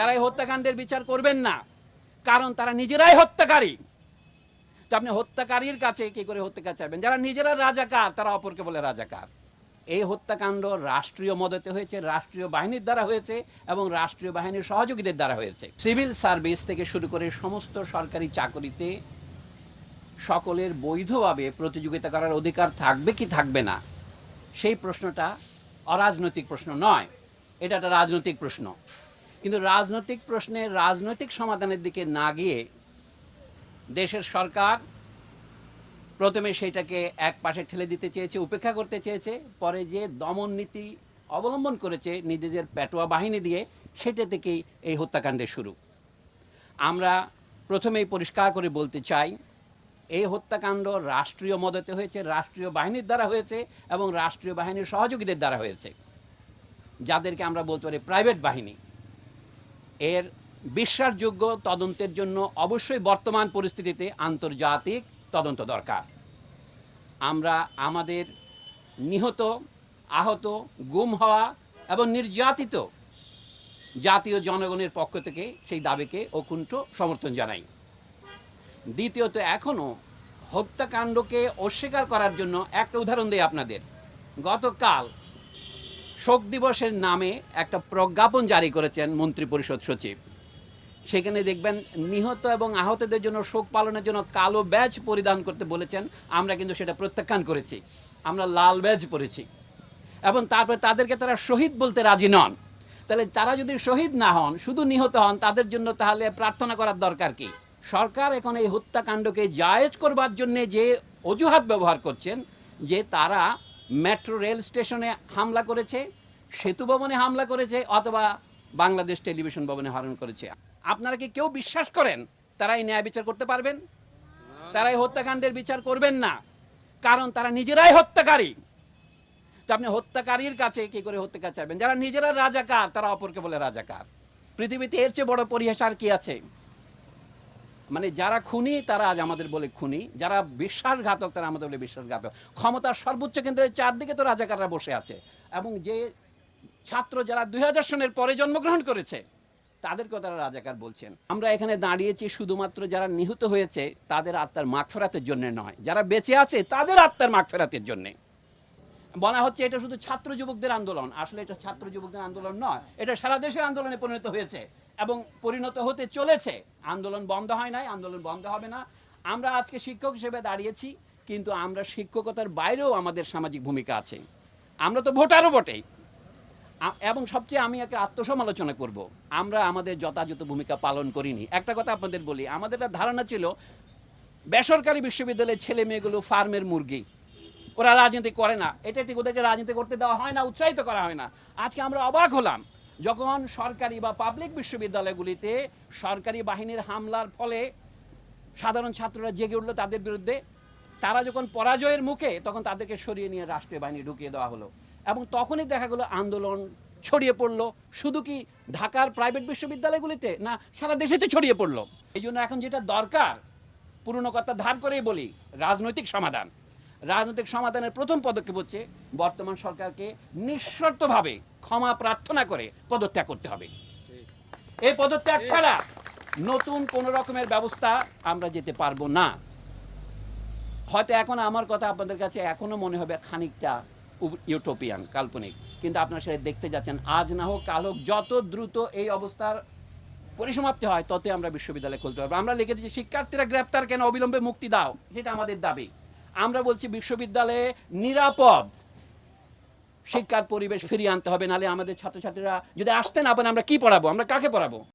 তারা এই হত্যাকাণ্ডের বিচার করবেন না, কারণ তারা নিজেরাই হত্যাকারী। তো আপনি হত্যাকারীর কাছে কি করে হত্যাকার চাইবেন? যারা নিজেরা রাজাকার তারা অপরকে বলে রাজাকার। এই হত্যাকাণ্ড রাষ্ট্রীয় মদতে হয়েছে, রাষ্ট্রীয় বাহিনীর দ্বারা হয়েছে এবং রাষ্ট্রীয় বাহিনীর সহযোগীদের দ্বারা হয়েছে। সিভিল সার্ভিস থেকে শুরু করে সমস্ত সরকারি চাকরিতে সকলের বৈধভাবে প্রতিযোগিতা করার অধিকার থাকবে কি থাকবে না, সেই প্রশ্নটা অরাজনৈতিক প্রশ্ন নয়, এটা একটা রাজনৈতিক প্রশ্ন। কিন্তু রাজনৈতিক প্রশ্নে রাজনৈতিক সমাধানের দিকে না গিয়ে দেশের সরকার প্রথমে সেইটাকে এক পাশে ঠেলে দিতে চেয়েছে, উপেক্ষা করতে চেয়েছে, পরে যে দমন নীতি অবলম্বন করেছে নিজেদের পেটোয়া বাহিনী দিয়ে, সেটা থেকেই এই হত্যাকাণ্ডের শুরু। আমরা প্রথমেই পরিষ্কার করে বলতে চাই, এই হত্যাকাণ্ড রাষ্ট্রীয় মদতে হয়েছে, রাষ্ট্রীয় বাহিনীর দ্বারা হয়েছে এবং রাষ্ট্রীয় বাহিনীর সহযোগীদের দ্বারা হয়েছে, যাদেরকে আমরা বলতে পারি প্রাইভেট বাহিনী। এর বিশ্বাসযোগ্য তদন্তের জন্য অবশ্যই বর্তমান পরিস্থিতিতে আন্তর্জাতিক তদন্ত দরকার। আমরা আমাদের নিহত, আহত, গুম হওয়া এবং নির্যাতিত জাতীয় জনগণের পক্ষ থেকে সেই দাবিকে অকুণ্ঠ সমর্থন জানাই। দ্বিতীয়ত, এখনও হত্যাকাণ্ডকে অস্বীকার করার জন্য একটা উদাহরণ দিই আপনাদের। গতকাল শোক দিবসের নামে একটা প্রজ্ঞাপন জারি করেছেন মন্ত্রিপরিষদ সচিব। সেখানে দেখবেন নিহত এবং আহতদের জন্য শোক পালনের জন্য কালো ব্যাজ পরিধান করতে বলেছেন। আমরা কিন্তু সেটা প্রত্যাখ্যান করেছি, আমরা লাল ব্যাজ পরেছি এবং তারপরে তাদেরকে তারা শহীদ বলতে রাজি নন। তাহলে তারা যদি শহীদ না হন, শুধু নিহত হন, তাদের জন্য তাহলে প্রার্থনা করার দরকার কি? সরকার এখন এই হত্যাকাণ্ডকে জায়েজ করবার জন্য যে অজুহাত ব্যবহার করছেন, যে তারা মেট্রো রেল স্টেশনে হামলা করেছে, সেতু ভবনে হামলা করেছে, অথবা বাংলাদেশ টেলিভিশন ভবনে হরণ করেছে। আপনারা কি কেউ বিশ্বাস করেন তারা এই ন্যায় বিচার করতে পারবেন? তারা এই হত্যাকাণ্ডের বিচার করবেন না, কারণ তারা নিজেরাই হত্যাকারী। তো আপনি হত্যাকারীর কাছে কি করে হত্যাকার চাইবেন? যারা নিজেরা রাজাকার তারা অপরকে বলে রাজাকার। পৃথিবীতে এর চেয়ে বড় পরিহাস আর কি আছে? মানে যারা খুনি তারা আজ আমাদের বলে খুনি, যারা বিশ্বাসঘাতক তারা আমাদের বলে বিশ্বাসঘাতক। ক্ষমতার সর্বোচ্চ কেন্দ্রের চারদিকে তো রাজাকাররা বসে আছে, এবং যে ছাত্র যারা 2000 সনের পরে জন্মগ্রহণ করেছে তাদেরকেও তারা রাজাকার বলছেন। আমরা এখানে দাঁড়িয়েছি শুধুমাত্র যারা নিহত হয়েছে তাদের আত্মার মাগফিরাতের জন্য নয়, যারা বেঁচে আছে তাদের আত্মার মাগফিরাতের জন্য। বলা হচ্ছে এটা শুধু ছাত্র যুবকদের আন্দোলন, আসলে এটা ছাত্র যুবকদের আন্দোলন নয়, এটা সারা দেশের আন্দোলনে পরিণত হয়েছে এবং পরিণত হতে চলেছে। আন্দোলন বন্ধ হয় নাই, আন্দোলন বন্ধ হবে না। আমরা আজকে শিক্ষক হিসেবে দাঁড়িয়েছি, কিন্তু আমরা শিক্ষকতার বাইরেও আমাদের সামাজিক ভূমিকা আছে। আমরা তো ভোটারও বটেই। এবং সবচেয়ে আমি একটা আত্মসমালোচনা করব, আমরা আমাদের যথাযথ ভূমিকা পালন করিনি। একটা কথা আপনাদের বলি, আমাদের একটা ধারণা ছিল বেসরকারি বিশ্ববিদ্যালয়ের ছেলে মেয়েগুলো ফার্মের মুরগি, ওরা রাজনীতি করে না, এটা ঠিক, ওদেরকে রাজনীতি করতে দেওয়া হয় না, উৎসাহিত করা হয় না। আজকে আমরা অবাক হলাম যখন সরকারি বা পাবলিক বিশ্ববিদ্যালয়গুলিতে সরকারি বাহিনীর হামলার ফলে সাধারণ ছাত্ররা জেগে উঠলো তাদের বিরুদ্ধে। তারা যখন পরাজয়ের মুখে, তখন তাদেরকে সরিয়ে নিয়ে রাষ্ট্রীয় বাহিনী ঢুকিয়ে দেওয়া হলো, এবং তখনই দেখা গেলো আন্দোলন ছড়িয়ে পড়লো। শুধু কি ঢাকার প্রাইভেট বিশ্ববিদ্যালয়গুলিতে না, সারা দেশেতে ছড়িয়ে পড়লো। এই জন্য এখন যেটা দরকার, পুরনো কথা ধার করেই বলি, রাজনৈতিক সমাধান। রাজনৈতিক সমাধানের প্রথম পদক্ষেপ হচ্ছে বর্তমান সরকারকে নিঃশর্তভাবে ক্ষমা প্রার্থনা করে পদত্যাগ করতে হবে। এই পদত্যাগ ছাড়া নতুন কোন রকমের ব্যবস্থা আমরা যেতে পারবো না। হয়তো এখন আমার কথা আপনাদের কাছে এখনো মনে হবে খানিকটা ইউটোপিয়ান, কাল্পনিক, কিন্তু আপনারা সেটা দেখতে যাচ্ছেন। আজ না হোক কাল হোক, যত দ্রুত এই অবস্থার পরিসমাপ্তি হয় ততই আমরা বিশ্ববিদ্যালয় খুলতে পারবো। আমরা লিখে দিচ্ছি শিক্ষার্থীরা গ্রেপ্তার কেন, অবিলম্বে মুক্তি দাও, সেটা আমাদের দাবি। আমরা বলছি বিশ্ববিদ্যালয়ে নিরাপদ শিক্ষার পরিবেশ ফিরিয়ে আনতে হবে, নাহলে আমাদের ছাত্রছাত্রীরা যদি আসতে না পারে আমরা কি পড়াবো, আমরা কাকে পড়াবো?